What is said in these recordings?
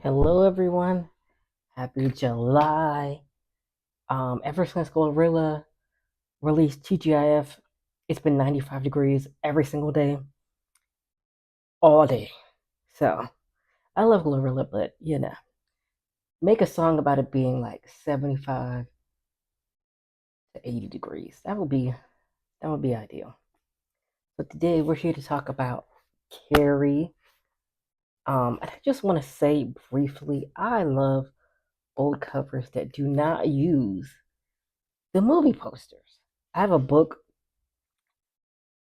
Hello, everyone. Happy July. Ever since Glorilla released TGIF, it's been 95 degrees every single day, all day. So I love Glorilla, but make a song about it being like 75 to 80 degrees. That would be ideal. But today we're here to talk about Carrie. And I just want to say briefly, I love old covers that do not use the movie posters. I have a book.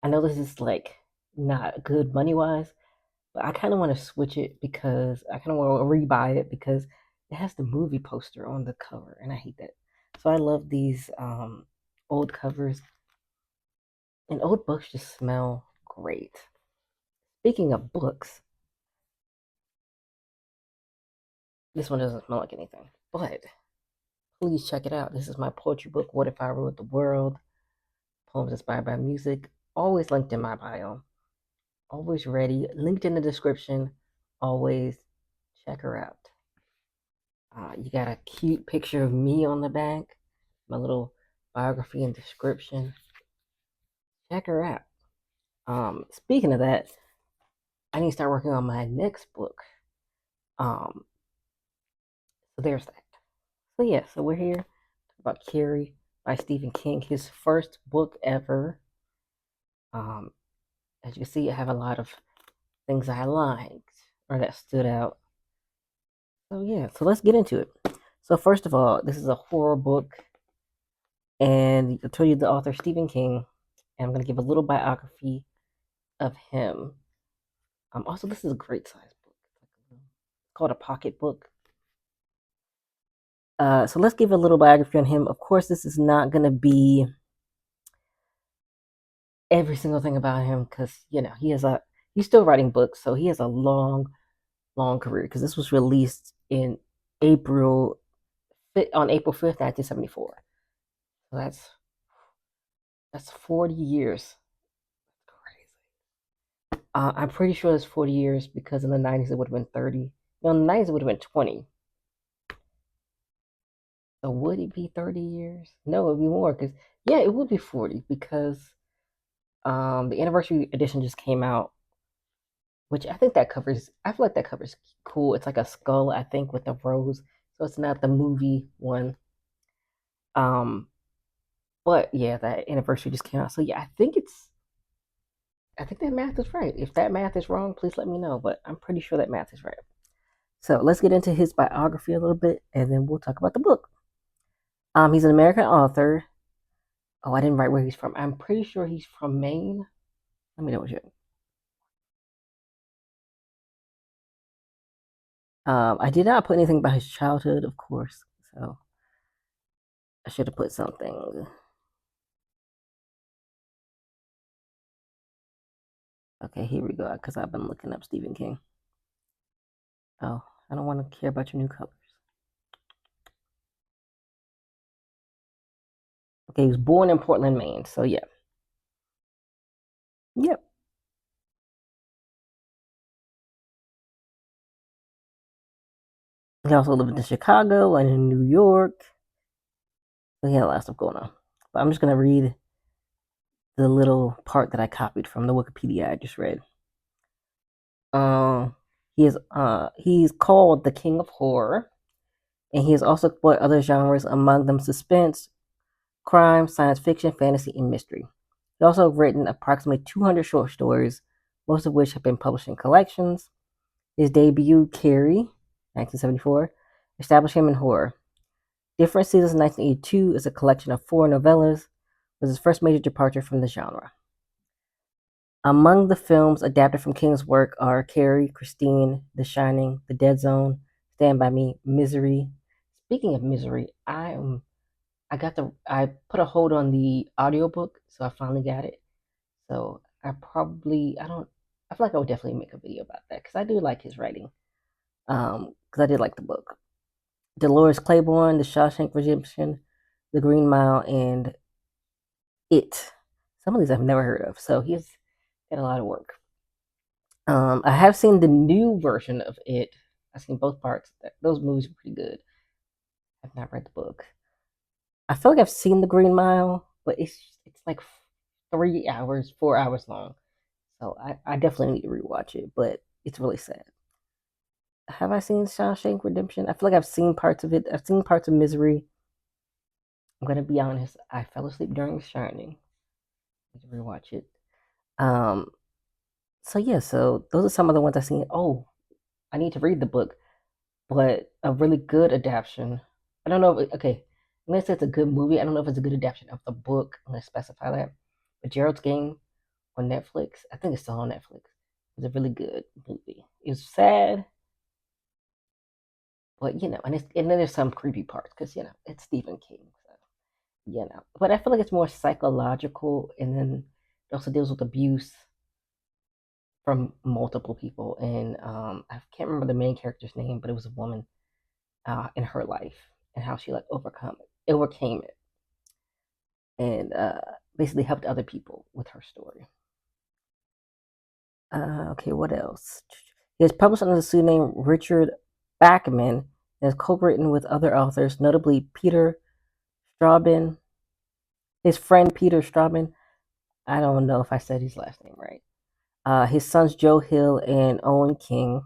I know this is like not good money wise, but I kind of want to switch it because I kind of want to rebuy it because it has the movie poster on the cover, and I hate that. So I love these old covers, and old books just smell great. Speaking of books, this one doesn't smell like anything, but please check it out. This is my poetry book, What If I Ruled the World? Poems inspired by music, always linked in my bio. Always ready. Linked in the description. Always check her out. You got a cute picture of me on the back. My little biography and description. Check her out. Speaking of that, I need to start working on my next book. Um, so there's that. So yeah, so we're here about Carrie by Stephen King, his first book ever. Um, as you can see, I have a lot of things I liked or that stood out. So yeah, so let's get into it. So first of all, this is a horror book, and I told you the author Stephen King, and I'm gonna give a little biography of him. Also, this is a great size book. It's called a pocket book. So let's give a little biography on him. Of course, this is not gonna be every single thing about him because he's still writing books, so he has a long career. Because this was released in April on April 5th, 1974. So that's 40 years. Crazy. I'm pretty sure it's 40 years because in the 90s it would have been 30. No, in the 90s it would have been 20. So would it be 30 years? No, it would be more because yeah, it would be 40 because the anniversary edition just came out, which I feel like that covers cool. It's like a skull, I think, with a rose. So it's not the movie one. Um, but yeah, that anniversary just came out. So yeah, I think that math is right. If that math is wrong, please let me know. But I'm pretty sure that math is right. So let's get into his biography a little bit, and then we'll talk about the book. He's an American author. Oh, I didn't write where he's from. I'm pretty sure he's from Maine. Let me know what you. I did not put anything about his childhood, of course. So I should have put something. Okay, here we go. Because I've been looking up Stephen King. Oh, I don't want to care about your new colors. Okay, he was born in Portland, Maine. So yeah. Yep. He also lived in Chicago and in New York. So he had a lot of stuff going on. But I'm just gonna read the little part that I copied from the Wikipedia I just read. He's called the King of Horror, and he has also explored other genres, among them suspense, crime, science fiction, fantasy, and mystery. He's also written approximately 200 short stories, most of which have been published in collections. His debut, Carrie, 1974, established him in horror. Different Seasons 1982 is a collection of 4 novellas, was his first major departure from the genre. Among the films adapted from King's work are Carrie, Christine, The Shining, The Dead Zone, Stand By Me, Misery. Speaking of Misery, I put a hold on the audiobook, so I finally got it. So I feel like I would definitely make a video about that because I do like his writing. Because I did like the book. Dolores Claiborne, The Shawshank Redemption, The Green Mile, and It. Some of these I've never heard of, so he's got a lot of work. I have seen the new version of It, I've seen both parts. Those movies are pretty good. I've not read the book. I feel like I've seen The Green Mile, but it's like 3 hours, 4 hours long. So I definitely need to rewatch it, but it's really sad. Have I seen Shawshank Redemption? I feel like I've seen parts of it. I've seen parts of Misery. I'm gonna be honest. I fell asleep during The Shining. I need to rewatch it. Um. So yeah. So those are some of the ones I've seen. Oh, I need to read the book, but a really good adaptation. I don't know. Okay, I'm gonna say it's a good movie. I don't know if it's a good adaptation of the book. I'm gonna specify that. But Gerald's Game on Netflix. I think it's still on Netflix. It's a really good movie. It's sad, but and then there's some creepy parts because it's Stephen King. So, but I feel like it's more psychological, and then it also deals with abuse from multiple people. And I can't remember the main character's name, but it was a woman in her life and how she like overcame it, and basically helped other people with her story. Okay, what else? He is published under the pseudonym Richard Bachman and has co-written with other authors, notably Peter Straubing, his friend Peter Straubing. I don't know if I said his last name right. His sons Joe Hill and Owen King.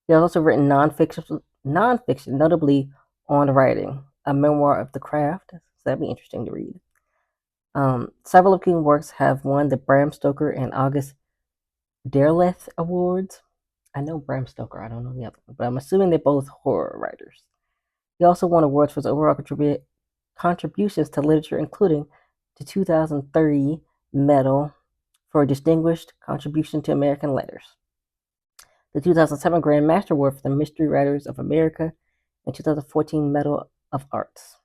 He has also written nonfiction, notably On Writing, a memoir of the craft. So that'd be interesting to read. Several of King's works have won the Bram Stoker and August Derleth Awards. I know Bram Stoker, I don't know the other one, but I'm assuming they're both horror writers. He also won awards for his overall contributions to literature, including the 2003 Medal for Distinguished Contribution to American Letters, the 2007 Grand Master Award for the Mystery Writers of America, and 2014 Medal of Arts.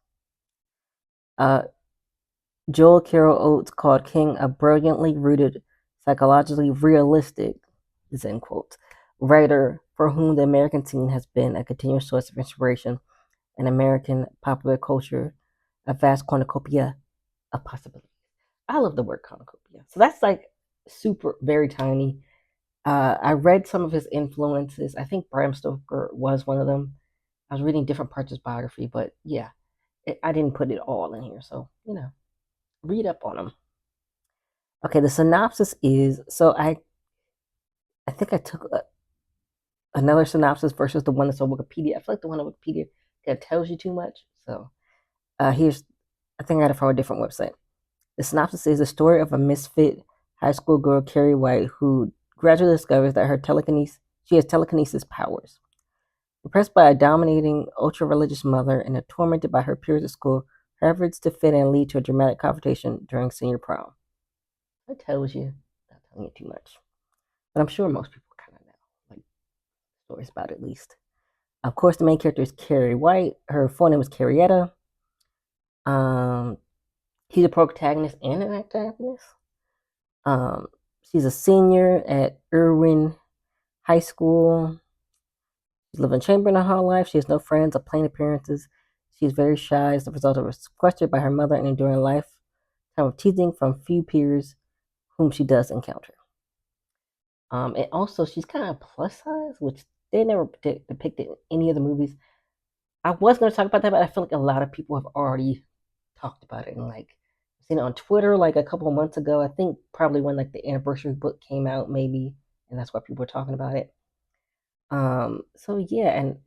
Joel Carroll Oates called King a brilliantly rooted, psychologically realistic, in quotes, writer for whom the American teen has been a continuous source of inspiration in American popular culture, a vast cornucopia of possibilities. I love the word cornucopia. So that's like super, very tiny. I read some of his influences. I think Bram Stoker was one of them. I was reading different parts of his biography, but yeah, I didn't put it all in here. So, read up on him. Okay, the synopsis is so I think I took another synopsis versus the one that's on Wikipedia. I feel like the one on Wikipedia kind of tells you too much. So here's I think I got it from a different website. The synopsis is the story of a misfit high school girl, Carrie White, who gradually discovers that she has telekinesis powers. Impressed by a dominating, ultra-religious mother and tormented by her peers at school, her efforts to fit in lead to a dramatic confrontation during senior prom. That tells you, not telling you too much, but I'm sure most people kind of know, like stories about it at least. Of course, the main character is Carrie White. Her full name is Carrietta. Um, He's a protagonist and an antagonist. Um, she's a senior at Irwin High School. She's living chamber in her whole life. She has no friends or plain appearances. She's very shy as a result of her sequestered by her mother and enduring a lifetime of teasing from few peers whom she does encounter. And also, she's kind of plus size, which they never depicted in any of the movies. I was going to talk about that, but I feel like a lot of people have already talked about it and like seen it on Twitter like a couple of months ago. I think probably when like the anniversary book came out, maybe, and that's why people were talking about it. So yeah, and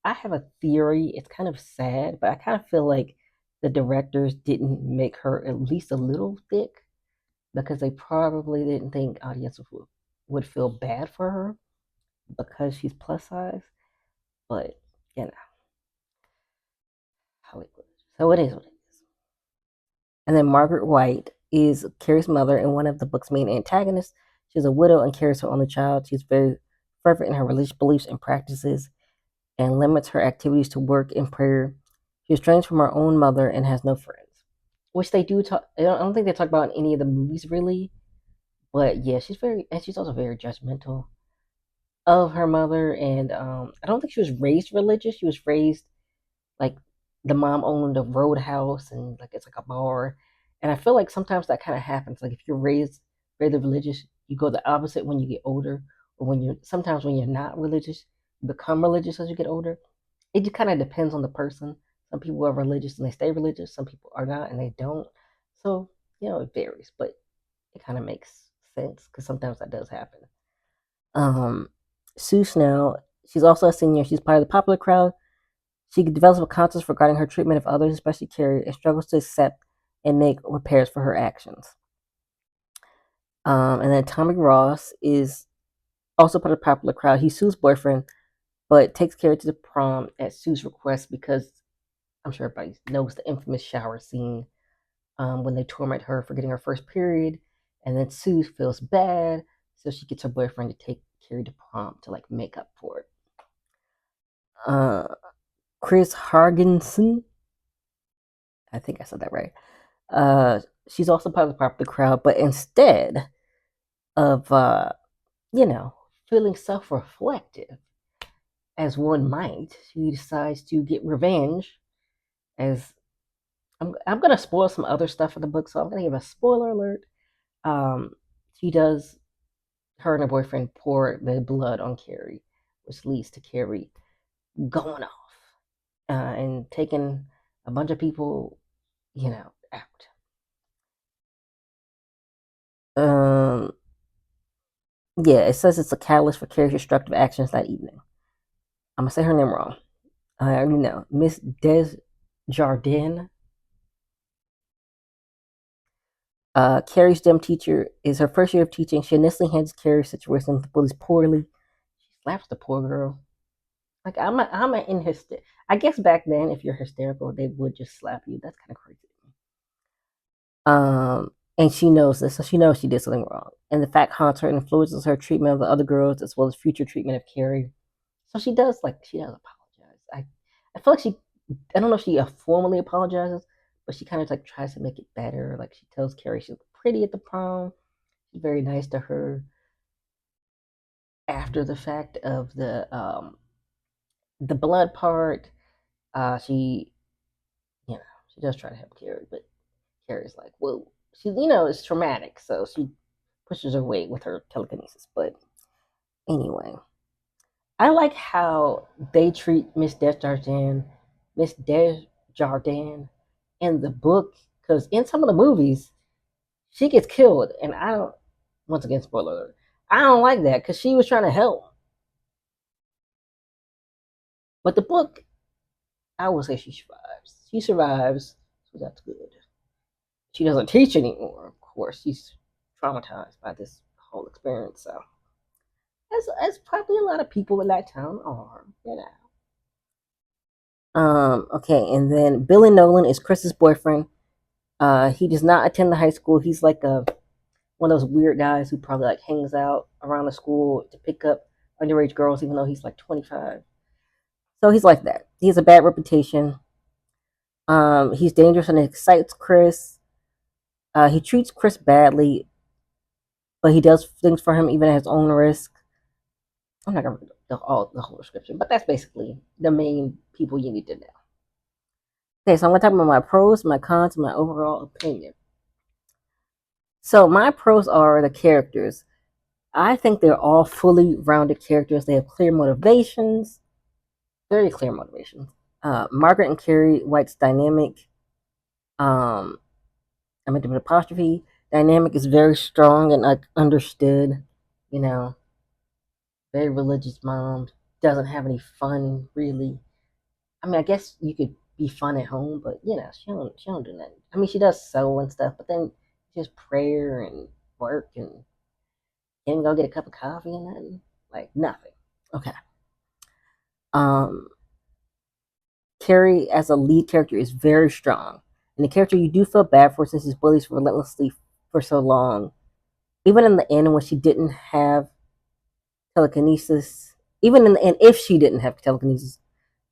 I have a theory. It's kind of sad, but I kind of feel like the directors didn't make her at least a little thick because they probably didn't think audiences would feel bad for her because she's plus size. But you know, Hollywood. So it is what it is. And then Margaret White is Carrie's mother and one of the book's main antagonists. She's a widow and carries her only child. She's very fervent in her religious beliefs and practices and limits her activities to work and prayer. She is estranged from her own mother and has no friends. Which they do talk. I don't think they talk about in any of the movies really, but yeah, she's also very judgmental of her mother, and I don't think she was raised religious. She was raised like the mom owned a roadhouse and like it's like a bar, and I feel like sometimes that kind of happens. Like if you're raised very religious, you go the opposite when you get older, or when you're not religious, become religious as you get older. It just kind of depends on the person. Some people are religious and they stay religious. Some people are not and they don't. So, it varies, but it kind of makes sense because sometimes that does happen. Um, Sue Snell, she's also a senior. She's part of the popular crowd. She develops a conscience regarding her treatment of others, especially Carrie, and struggles to accept and make repairs for her actions. And then Tommy Ross is also part of the popular crowd. He's Sue's boyfriend, but takes Carrie to the prom at Sue's request because I'm sure everybody knows the infamous shower scene when they torment her for getting her first period. And then Sue feels bad, so she gets her boyfriend to take Carrie to prom to like make up for it. Uh, Chris Hargensen, I think I said that right. Uh, she's also part of the popular crowd, but instead of you know feeling self-reflective as one might, she decides to get revenge. As I'm gonna spoil some other stuff in the book, so I'm gonna give a spoiler alert. Um, she does her and her boyfriend pour the blood on Carrie, which leads to Carrie going off and taking a bunch of people, out. Um, yeah, it says it's a catalyst for Carrie's destructive actions that evening. I'm gonna say her name wrong. I already know. Miss Desjardins. Carrie's gym teacher is her first year of teaching. She initially handles Carrie's situation with the bullies poorly. She slaps the poor girl. Like I'm in hyster. I guess back then, if you're hysterical, they would just slap you. That's kind of crazy. And she knows this, so she knows she did something wrong. And the fact haunts her and influences her treatment of the other girls as well as future treatment of Carrie. So she does apologize. I feel like I don't know if she formally apologizes, but she kind of like tries to make it better. Like she tells Carrie she's pretty at the prom. She's very nice to her after the fact of the blood part. She she does try to help Carrie, but Carrie's like, well, it's traumatic, so she pushes her weight with her telekinesis. But anyway, I like how they treat Miss Desjardins in the book, because in some of the movies, she gets killed, and I don't. Once again, spoiler alert. I don't like that because she was trying to help, but the book, I would say she survives. She survives, so that's good. She doesn't teach anymore, of course. She's traumatized by this whole experience, so as probably a lot of people in that town are. Okay, and then Billy Nolan is Chris's boyfriend. He does not attend the high school. He's like one of those weird guys who probably like hangs out around the school to pick up underage girls, even though he's like 25. So he's like that. He has a bad reputation. He's dangerous and excites Chris. He treats Chris badly, but he does things for him even at his own risk. I'm not gonna read the whole description, but that's basically the main people you need to know. Okay, so I'm gonna talk about my pros, my cons, and my overall opinion. So my pros are the characters. I think they're all fully rounded characters. They have clear motivations, very clear motivations. Margaret and Carrie White's dynamic, um, I meant to put apostrophe. Dynamic is very strong and understood. You know, very religious mom, doesn't have any fun really. I mean, I guess you could be fun at home, but she don't do nothing. I mean, she does sew and stuff, but then just prayer and work and can't go get a cup of coffee and nothing, like nothing. Okay. Um, Carrie as a lead character is very strong, and the character you do feel bad for since he's bullied relentlessly for so long. Even in the end, when she didn't have telekinesis, even in the end, if she didn't have telekinesis,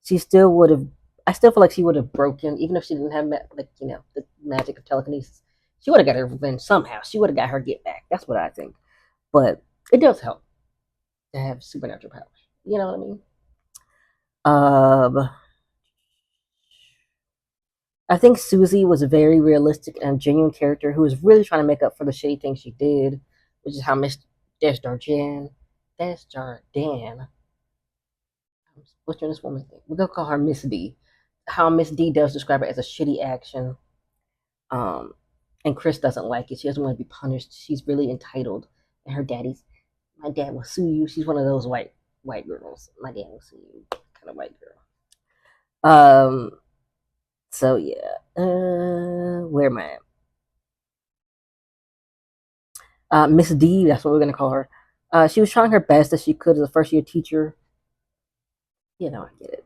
she still would have. I still feel like she would have broken, even if she didn't have the magic of telekinesis. She would have got her revenge somehow. She would have got her get back. That's what I think. But it does help to have supernatural powers. You know what I mean? Um, I think Susie was a very realistic and genuine character who was really trying to make up for the shitty things she did, which is how Miss Desjardins What's this woman's name? We're gonna call her Miss D. How Miss D does describe it as a shitty action. Um, and Chris doesn't like it. She doesn't want to be punished. She's really entitled. And her daddy's, my dad will sue you. She's one of those white girls. My dad will sue you, kind of white girl. Um. So yeah. Where am I at? Miss D. That's what we're gonna call her. She was trying her best as she could as a first year teacher. You know, I get it.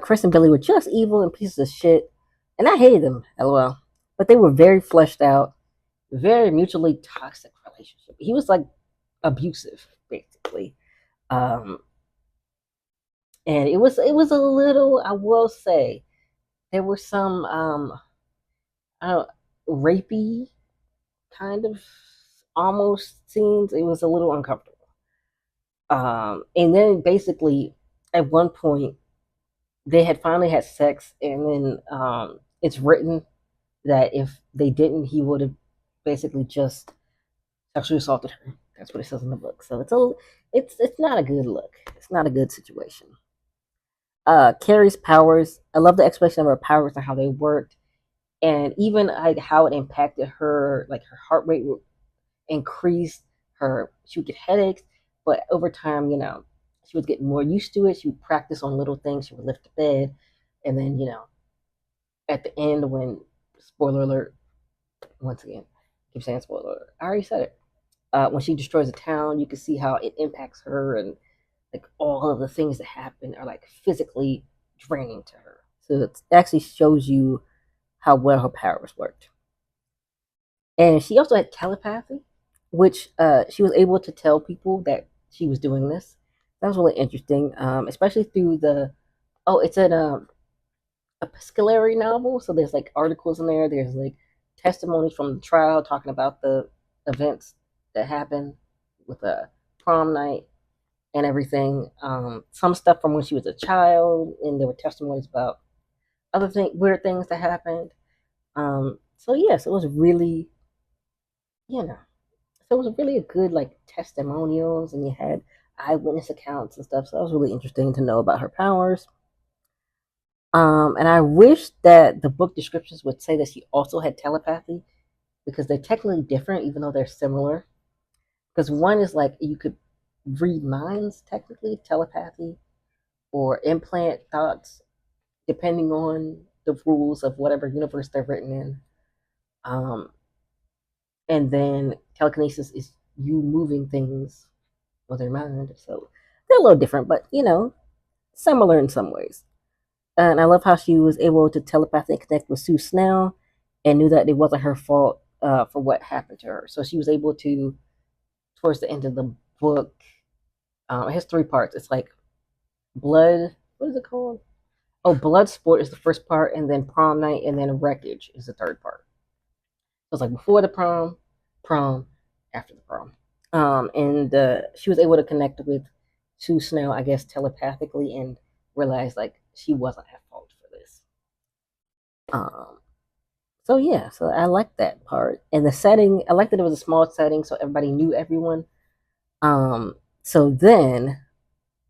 Chris and Billy were just evil and pieces of shit, and I hated them. LOL. But they were very fleshed out, very mutually toxic relationship. He was like abusive, basically. Um, and it was a little. I will say there were some I don't rapey kind of almost scenes. It was a little uncomfortable. And then basically at one point they had finally had sex, and then it's written that if they didn't, he would have basically just sexually assaulted her. That's what it says in the book. So it's not a good look. It's not a good situation. Carrie's powers. I love the explanation of her powers and how they worked, and even like how it impacted her. Like her heart rate would increase. She would get headaches, but over time, she was getting more used to it. She would practice on little things. She would lift the bed, and then at the end when spoiler alert once again, I keep saying spoiler alert. I already said it. When she destroys a town, you can see how it impacts her, and like all of the things that happen are like physically draining to her. So it actually shows you how well her powers worked. And she also had telepathy, which she was able to tell people that she was doing this. That was really interesting, especially through the it's an epistolary novel, so there's like articles in there. There's like testimonies from the trial talking about the events that happened with a prom night and everything. Some stuff from when she was a child, and there were testimonies about weird things that happened. So yes, it was really, you know, so it was really a good like testimonials, and you had eyewitness accounts and stuff. So that was really interesting to know about her powers. And I wish that the book descriptions would say that she also had telepathy, because they're technically different, even though they're similar. Because one is like you could read minds, technically, telepathy, or implant thoughts, depending on the rules of whatever universe they're written in. Um, and then telekinesis is you moving things with your mind. So they're a little different, but similar in some ways. And I love how she was able to telepathically connect with Sue Snell and knew that it wasn't her fault for what happened to her. So she was able to, towards the end of the book, it has three parts. It's like blood. What is it called? Oh, blood sport is the first part, and then prom night, and then wreckage is the third part. So it's like before the prom, after the prom. And she was able to connect with Sue Snell, I guess, telepathically, and realize like she wasn't at fault for this. Um, so yeah, so I like that part. And the setting, I like that it was a small setting, so everybody knew everyone. So then,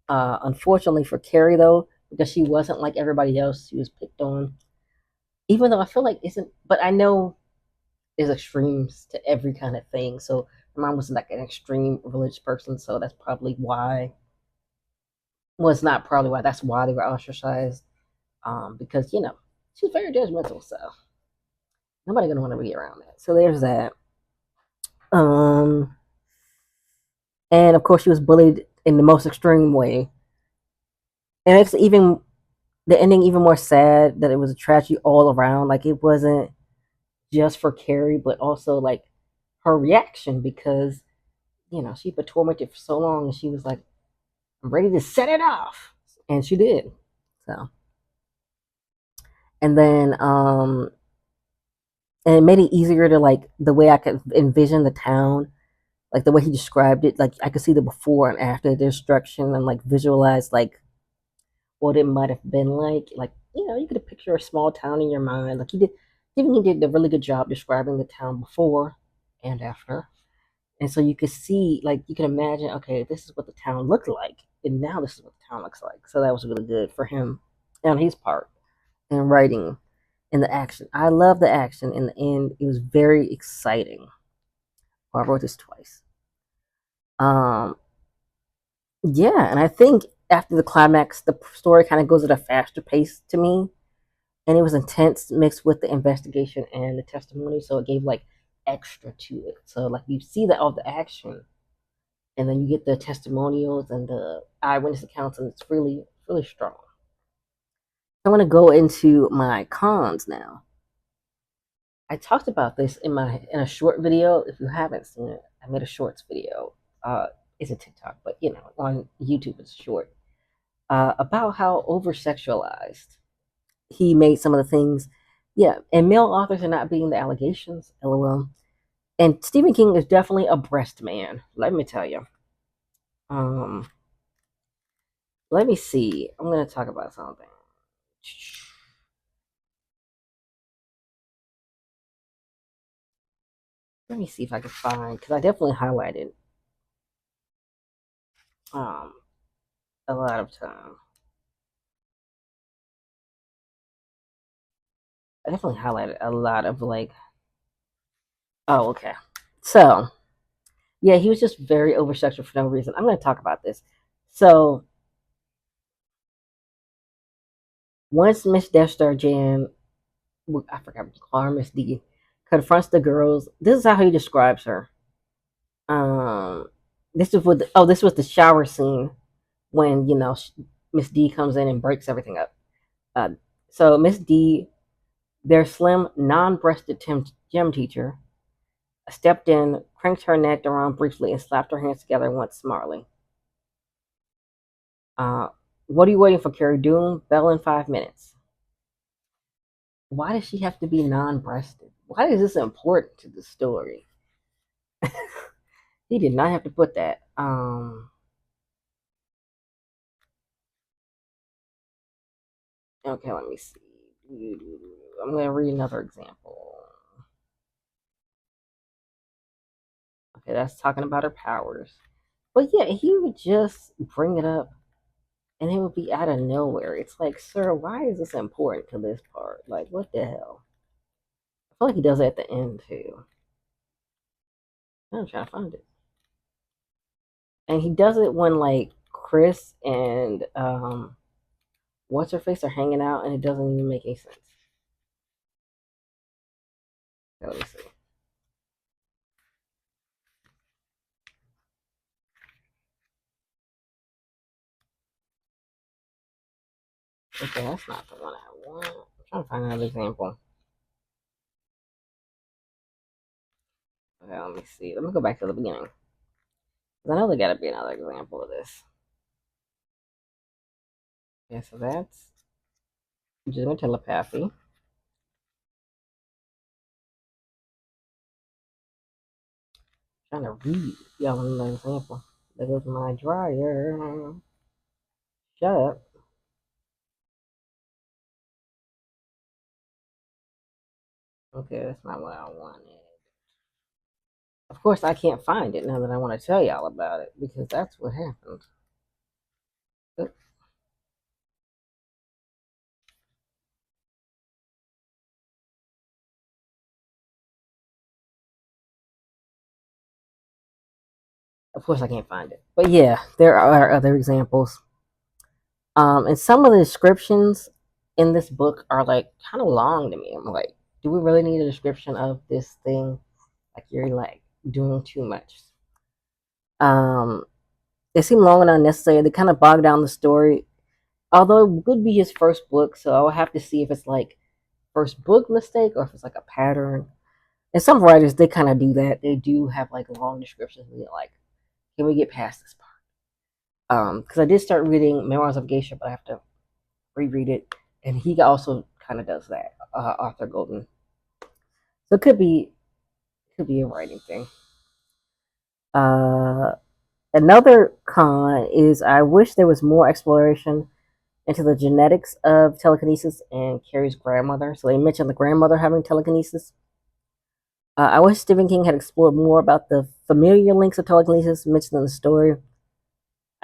unfortunately for Carrie though, because she wasn't like everybody else, she was picked on. Even though I feel like isn't, but I know there's extremes to every kind of thing. So her mom was like an extreme religious person, so that's probably why. Well, it's not probably why. That's why they were ostracized. Because she's very judgmental, so nobody gonna want to be around that. So there's that. Um, and of course she was bullied in the most extreme way, and it's even the ending even more sad that it was a tragedy all around. Like it wasn't just for Carrie, but also like her reaction, because she'd been tormented for so long, and she was like, "I'm ready to set it off," and she did. So, and then and it made it easier to like the way I could envision the town, like the way he described it. Like I could see the before and after the destruction, and like visualize like what it might have been like. Like you could picture a small town in your mind. Like he did. Even he did a really good job describing the town before and after. And so you could see, like, you can imagine, okay, this is what the town looked like and now this is what the town looks like. So that was really good for him on his part in writing and the action. I love the action in the end. It was very exciting. Well, I wrote this twice. Um, yeah, and I think after the climax, the story kind of goes at a faster pace to me, and it was intense mixed with the investigation and the testimony, so it gave like extra to it. So like you see that all the action, and then you get the testimonials and the eyewitness accounts, and it's really strong. I'm gonna go into my cons now. I talked about this in a short video. If you haven't seen it, I made a shorts video. Uh, it's a TikTok, but on YouTube it's short. About how over sexualized he made some of the things. Yeah, and male authors are not beating the allegations. LOL. And Stephen King is definitely a breast man. Let me tell you. Um, let me see. I'm gonna talk about something. Let me see if I can find because I definitely highlighted um a lot of time. I definitely highlighted a lot of like. Oh, okay. So yeah, he was just very oversexual for no reason. I'm gonna talk about this. So once Miss Death Star Jan, I forgot what to call her, Miss D, confronts the girls. This is how he describes her. Um, this was the shower scene when Miss D comes in and breaks everything up. Uh, so Miss D, their slim, non-breasted gym teacher, stepped in, cranked her neck around briefly, and slapped her hands together once smartly. Uh, what are you waiting for, Carrie? Doom, bell in 5 minutes. Why does she have to be non-breasted? Why is this important to the story? He did not have to put that. Okay, let me see. I'm gonna read another example. Okay, that's talking about her powers. But yeah, he would just bring it up and it would be out of nowhere. It's like, sir, why is this important to this part? Like, what the hell? I feel like he does it at the end too. I'm trying to find it. And he does it when like Chris and what's her face are hanging out and it doesn't even make any sense. Let me see. Okay, that's not the one I want. I'm trying to find another example. Okay, let me see. Let me go back to the beginning. I know there gotta be another example of this. Okay, so that's legitimate telepathy. I'm trying to read y'all another example. There goes my dryer. Shut up. Okay, that's not what I wanted. Of course, I can't find it now that I want to tell y'all about it because that's what happened. Of course, I can't find it. But yeah, there are other examples. And some of the descriptions in this book are like kind of long to me. I'm like, do we really need a description of this thing? Like you're like doing too much. Um, they seem long and unnecessary. They kind of bog down the story. Although it would be his first book, so I'll have to see if it's like first book mistake or if it's like a pattern. And some writers they kind of do that. They do have like long descriptions. And you're like, can we get past this part? Because I did start reading Memoirs of Geisha, but I have to reread it, and he also kind of does that. Arthur Golden, so it could be a writing thing. Uh, Another con is I wish there was more exploration into the genetics of telekinesis and Carrie's grandmother. So they mentioned the grandmother having telekinesis. I wish Stephen King had explored more about the familiar links of telekinesis mentioned in the story.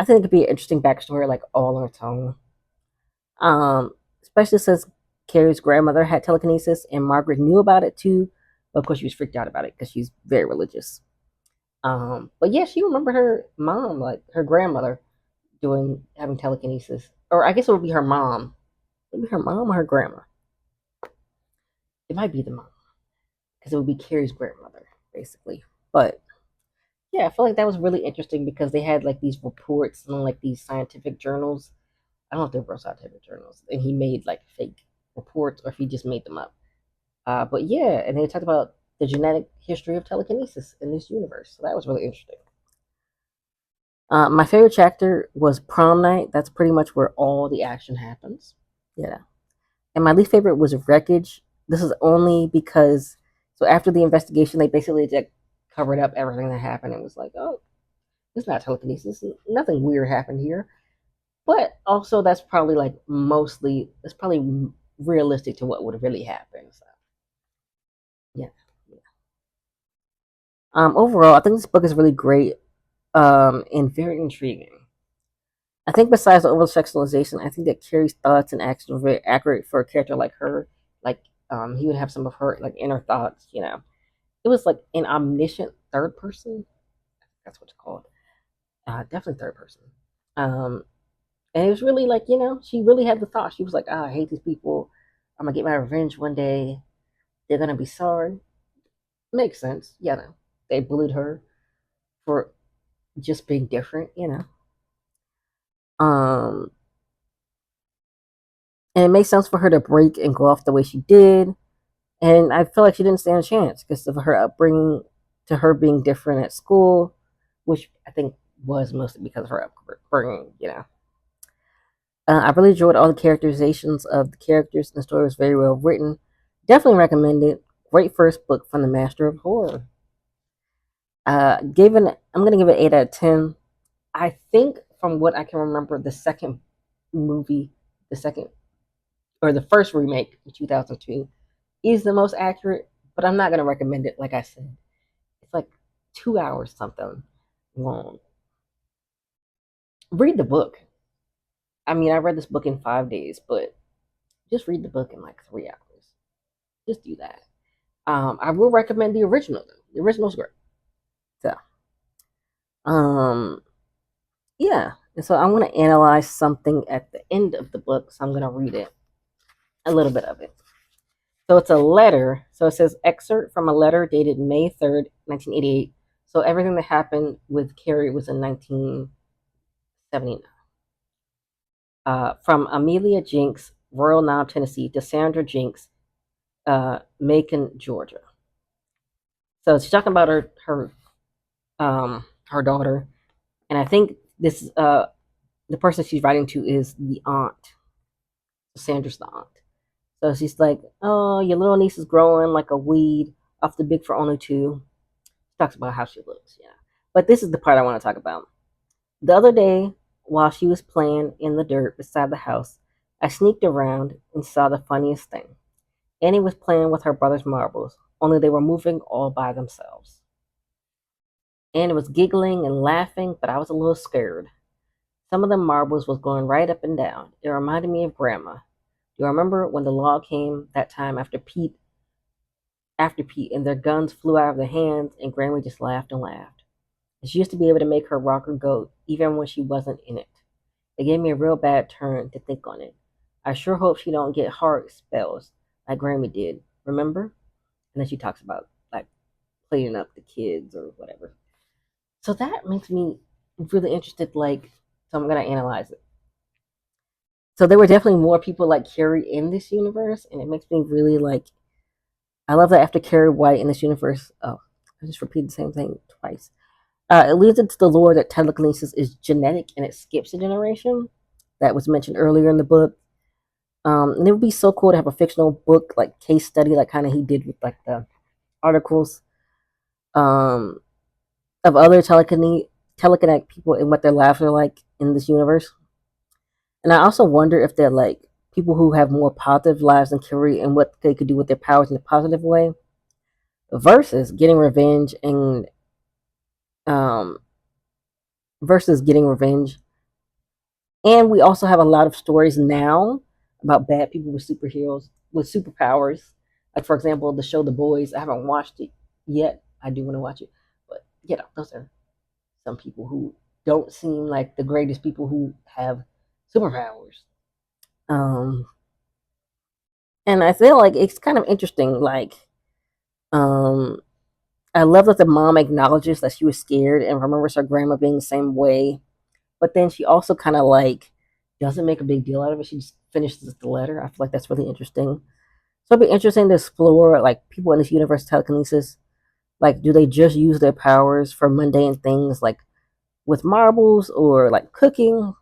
I think it could be an interesting backstory, like all on its own. Especially since Carrie's grandmother had telekinesis and Margaret knew about it too. But of course, she was freaked out about it because she's very religious. But yeah, she remembered her mom, like her grandmother, doing having telekinesis, or I guess it would be her mom. Maybe her mom or her grandma. It might be the mom because it would be Carrie's grandmother, basically. But yeah, I feel like that was really interesting because they had like these reports and like these scientific journals. I don't know if they were scientific journals, and he made like fake reports or if he just made them up. But yeah, and they talked about the genetic history of telekinesis in this universe. So that was really interesting. My favorite chapter was prom night. That's pretty much where all the action happens. Yeah. And my least favorite was wreckage. This is only because so after the investigation, they basically just covered up everything that happened. It was like, oh, it's not telekinesis. Nothing weird happened here. But also, that's probably like mostly that's probably realistic to what would really happen. So yeah. Overall, I think this book is really great and very intriguing. I think besides the over sexualization, I think that Carrie's thoughts and actions were very accurate for a character like her. Like, he would have some of her like inner thoughts. It was like an omniscient third person. That's what it's called. Definitely third person. Um, and it was really like she really had the thought. She was like, "Ah, I hate these people. I'm gonna get my revenge one day. They're gonna be sorry." Makes sense. No, they bullied her for just being different. Um, and it makes sense for her to break and go off the way she did. And I feel like she didn't stand a chance because of her upbringing, to her being different at school, which I think was mostly because of her upbringing. I really enjoyed all the characterizations of the characters, and the story was very well written. Definitely recommend it. Great first book from the master of horror. I'm gonna give it 8 out of 10. I think from what I can remember, the second movie, the second or the first remake in 2002 is the most accurate, but I'm not gonna recommend it. Like I said, it's like 2 hours something long. Read the book. I mean, I read this book in 5 days, but just read the book in like 3 hours. Just do that. I will recommend the original though. The original's great. So, um, yeah. And so I want to analyze something at the end of the book. So I'm gonna read it, a little bit of it. So it's a letter. So it says excerpt from a letter dated May 3rd, 1988. So everything that happened with Carrie was in 1979. From Amelia Jinks, Royal Knob, Tennessee, to Sandra Jinks, Macon, Georgia. So she's talking about her daughter, and I think this the person she's writing to is the aunt. Sandra's the aunt. So she's like, "Oh, your little niece is growing like a weed off the big for only two." She talks about how she looks, yeah. But this is the part I want to talk about. The other day, while she was playing in the dirt beside the house, I sneaked around and saw the funniest thing. Annie was playing with her brother's marbles, only they were moving all by themselves. Annie was giggling and laughing, but I was a little scared. Some of the marbles was going right up and down. It reminded me of Grandma. Do you remember when the law came that time after Pete, and their guns flew out of their hands, and Grandma just laughed and laughed. And she used to be able to make her rocker go even when she wasn't in it. It gave me a real bad turn to think on it. I sure hope she don't get heart spells like Grammy did. Remember? And then she talks about like cleaning up the kids or whatever. So that makes me really interested. So I'm gonna analyze it. So there were definitely more people like Carrie in this universe, and it makes me really like. I love that after Carrie White in this universe. Oh, I just repeated the same thing twice. It leads into the lore that telekinesis is genetic and it skips a generation. That was mentioned earlier in the book. And it would be so cool to have a fictional book like case study, like kind of he did with like the articles um, of other telekinetic people and what their lives are like in this universe. And I also wonder if they're like people who have more positive lives than Carrie and what they could do with their powers in a positive way versus getting revenge and um, versus getting revenge And we also have a lot of stories now about bad people with superheroes with superpowers. Like for example, the show The Boys. I haven't watched it yet. I do want to watch it, but those are some people who don't seem like the greatest people who have superpowers. Um, and I feel like it's kind of interesting. Um, I love that the mom acknowledges that she was scared and remembers her grandma being the same way. But then she also kind of like doesn't make a big deal out of it. She just finishes the letter. I feel like that's really interesting. So it'd be interesting to explore like people in this universe telekinesis. Like, do they just use their powers for mundane things like with marbles or like cooking?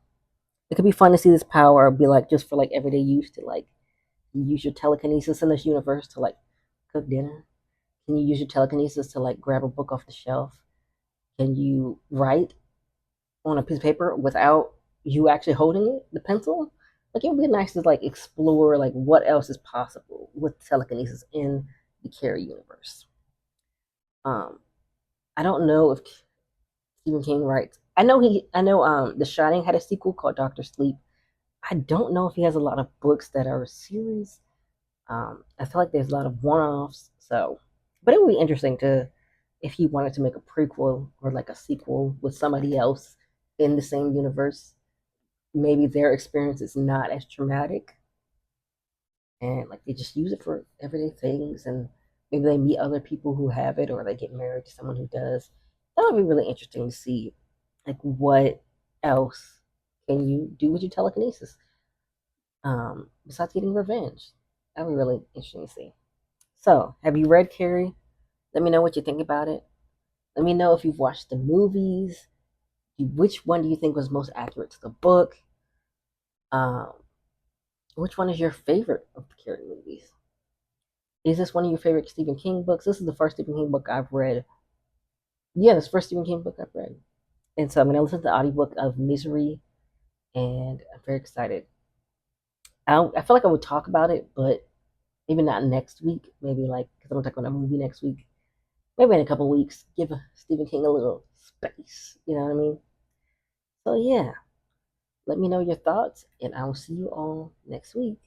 It could be fun to see this power be like just for like everyday use to like you use your telekinesis in this universe to like cook dinner. Can you use your telekinesis to like grab a book off the shelf? Can you write on a piece of paper without you actually holding it, the pencil? Like it would be nice to like explore like what else is possible with telekinesis in the Carrie universe. Um, I don't know if Stephen King writes. I know The Shining had a sequel called Doctor Sleep. I don't know if he has a lot of books that are a series. I feel like there's a lot of one-offs, so but it would be interesting to if he wanted to make a prequel or like a sequel with somebody else in the same universe. Maybe their experience is not as traumatic, and like they just use it for everyday things, and maybe they meet other people who have it, or they get married to someone who does. That would be really interesting to see, like what else can you do with your telekinesis besides getting revenge? That would be really interesting to see. So, have you read Carrie? Let me know what you think about it. Let me know if you've watched the movies. Which one do you think was most accurate to the book? Um, which one is your favorite of the Carrie movies? Is this one of your favorite Stephen King books? This is the first Stephen King book I've read. Yeah, this is the first Stephen King book I've read. And so I'm going to listen to the audiobook of Misery, and I'm very excited. I feel like I would talk about it, but maybe not next week. Maybe like, because I'm going to talk about a movie next week. Maybe in a couple weeks, give Stephen King a little space. You know what I mean? So yeah, let me know your thoughts, and I will see you all next week.